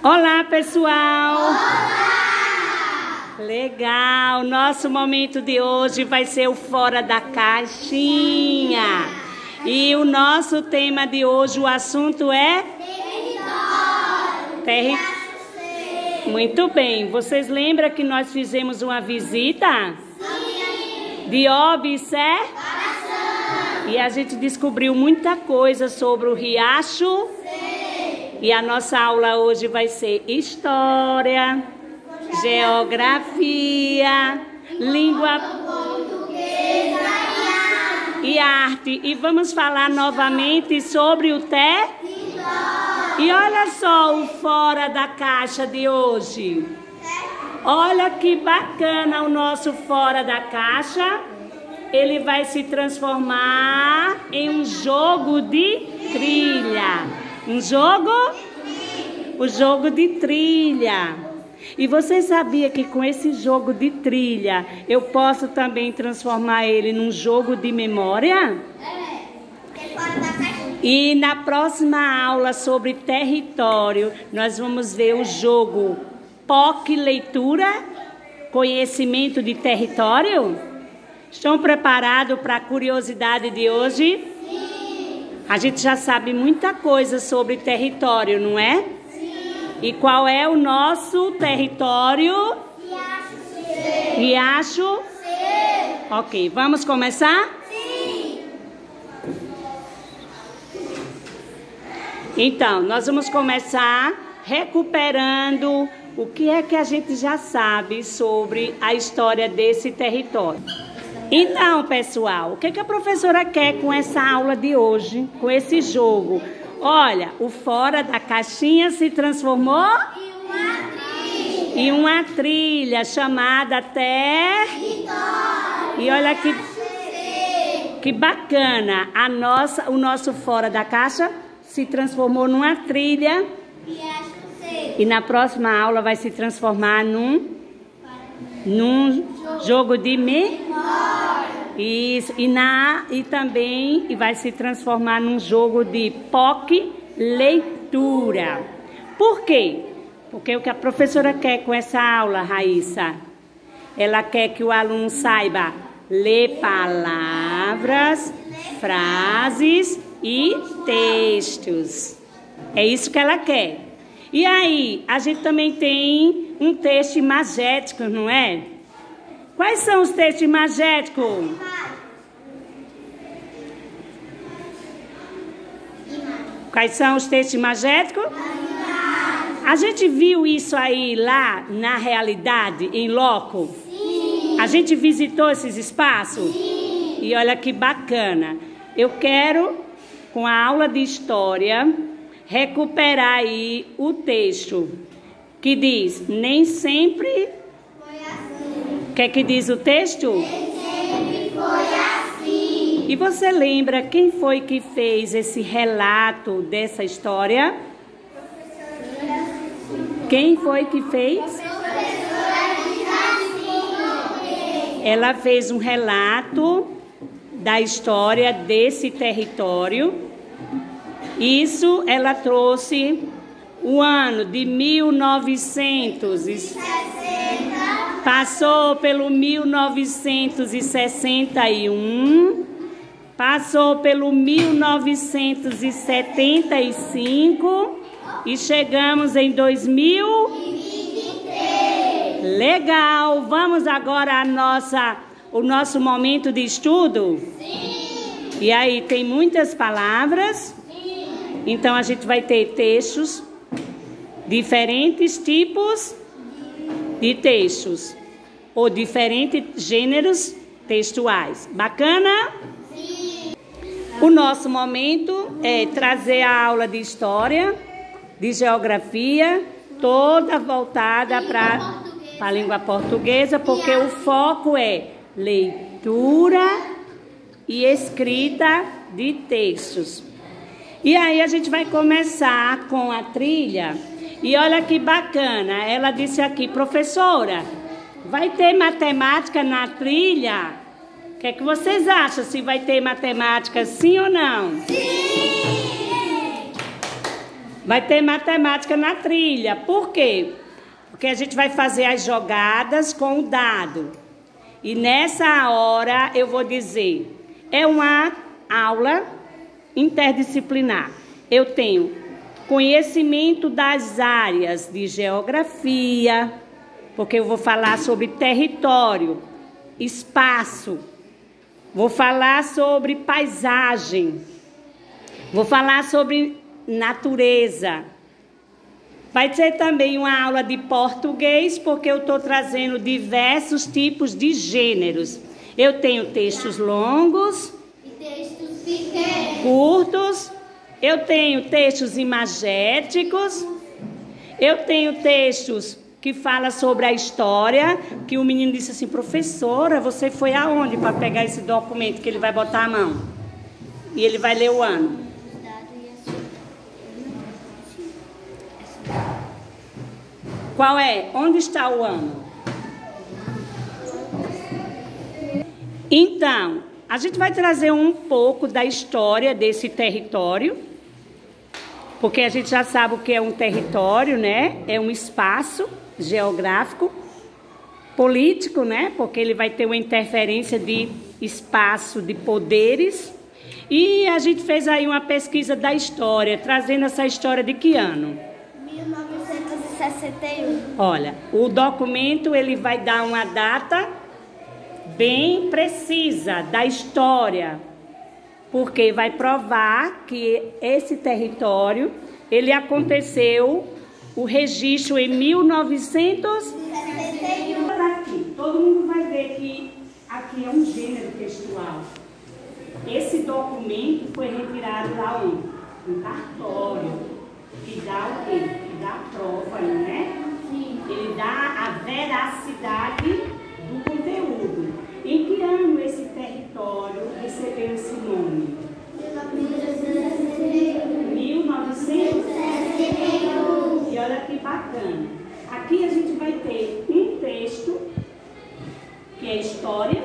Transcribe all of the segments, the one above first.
Olá, pessoal! Olá! Legal! Nosso momento de hoje vai ser o Fora da Caixinha. E o nosso tema de hoje, o assunto é... Território. Muito bem. Vocês lembram que nós fizemos uma visita? Sim. De observação. E a gente descobriu muita coisa sobre o riacho. Sim. E a nossa aula hoje vai ser História, Geografia, Língua Portuguesa e Arte. E vamos falar novamente sobre o território. E olha só o Fora da Caixa de hoje. Olha que bacana o nosso Fora da Caixa. Ele vai se transformar em um jogo de trilha. Um jogo? O jogo de trilha. E você sabia que com esse jogo de trilha, eu posso também transformar ele num jogo de memória? E na próxima aula sobre território, nós vamos ver o jogo POC Leitura, Conhecimento de Território. Estão preparados para a curiosidade de hoje? A gente já sabe muita coisa sobre território, não é? Sim. E qual é o nosso território? Riacho? Sim. Ok, vamos começar? Sim. Então, nós vamos começar recuperando o que é que a gente já sabe sobre a história desse território. Então, pessoal, o que a professora quer com essa aula de hoje, com esse jogo? Olha, o Fora da Caixinha se transformou em uma trilha chamada Território. E olha que bacana, o nosso Fora da Caixa se transformou numa trilha. E na próxima aula vai se transformar num jogo de memória. Isso, e também vai se transformar num jogo de POC Leitura. Por quê? Porque o que a professora quer com essa aula, Raíssa? Ela quer que o aluno saiba ler palavras, frases e textos. É isso que ela quer. E aí, a gente também tem um texto imagético, não é? Quais são os textos imagéticos? Quais são os textos imagéticos? A gente viu isso aí lá na realidade, em loco? Sim. A gente visitou esses espaços? Sim. E olha que bacana. Eu quero, com a aula de história, recuperar aí o texto que diz, nem sempre... O que é que diz o texto? Nem sempre foi assim. E você lembra quem foi que fez esse relato dessa história? Quem foi que fez? Ela fez um relato da história desse território. Isso ela trouxe o ano de 1960. Passou pelo 1961, passou pelo 1975 e chegamos em 2023. Legal! Vamos agora o nosso momento de estudo? Sim. E aí, tem muitas palavras? Sim. Então, a gente vai ter textos, diferentes tipos de textos ou diferentes gêneros textuais. Bacana? Sim. O nosso momento é trazer a aula de história, de geografia, toda voltada para a língua portuguesa, porque o foco é leitura e escrita de textos. E aí a gente vai começar com a trilha. E olha que bacana, ela disse aqui, professora, vai ter matemática na trilha? O que é que vocês acham? Se vai ter matemática sim ou não? Sim! Vai ter matemática na trilha. Por quê? Porque a gente vai fazer as jogadas com o dado. E nessa hora eu vou dizer, é uma aula interdisciplinar. Eu tenho conhecimento das áreas de geografia, porque eu vou falar sobre território, espaço, vou falar sobre paisagem, vou falar sobre natureza. Vai ter também uma aula de português, porque eu estou trazendo diversos tipos de gêneros. Eu tenho textos longos, E textos pequenos. curtos, eu tenho textos imagéticos, eu tenho textos que falam sobre a história, que o menino disse assim, professora, você foi aonde para pegar esse documento que ele vai botar a mão? E ele vai ler o ano. Qual é? Onde está o ano? Então, a gente vai trazer um pouco da história desse território, porque a gente já sabe o que é um território, né? É um espaço geográfico, político, né? Porque ele vai ter uma interferência de espaço, de poderes. E a gente fez aí uma pesquisa da história, trazendo essa história de que ano? 1961. Olha, o documento ele vai dar uma data bem precisa da história, porque vai provar que esse território, ele aconteceu, o registro em 1961. Aqui, todo mundo vai ver que aqui é um gênero textual. Esse documento foi retirado lá onde? No cartório, que dá o quê? Que dá a prova, né? Sim. Ele dá a veracidade do conteúdo. Em que ano esse território recebeu esse nome? 1961. E olha que bacana. Aqui a gente vai ter um texto, que é história,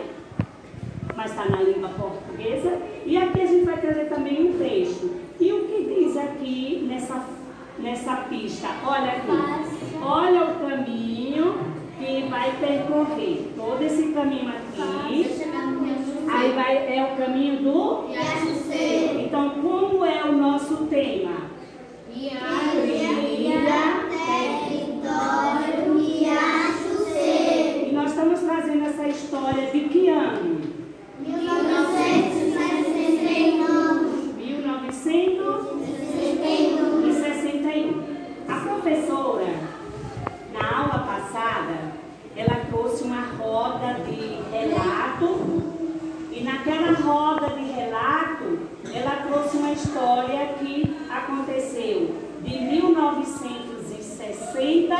mas está na língua portuguesa. E aqui a gente vai trazer também um texto. E o que diz aqui nessa pista? Olha aqui. Olha o caminho que vai percorrer. Todo esse caminho aqui. Aí é o caminho do... Então, como é o nosso tema? Território, Riacho Seco. E nós estamos trazendo essa história de que ano? 1961. A professora, na aula passada, ela trouxe uma roda de relato. E naquela roda de relato, ela trouxe uma história que aconteceu de 1960,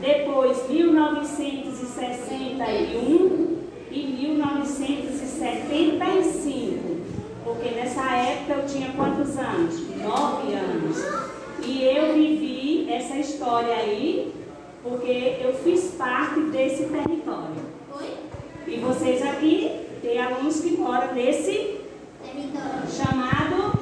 depois 1961 e 1975. Porque nessa época eu tinha quantos anos? 9 anos. E eu vivi essa história aí, porque eu fiz parte desse território. E vocês aqui, tem alunos que moram nesse Território. chamado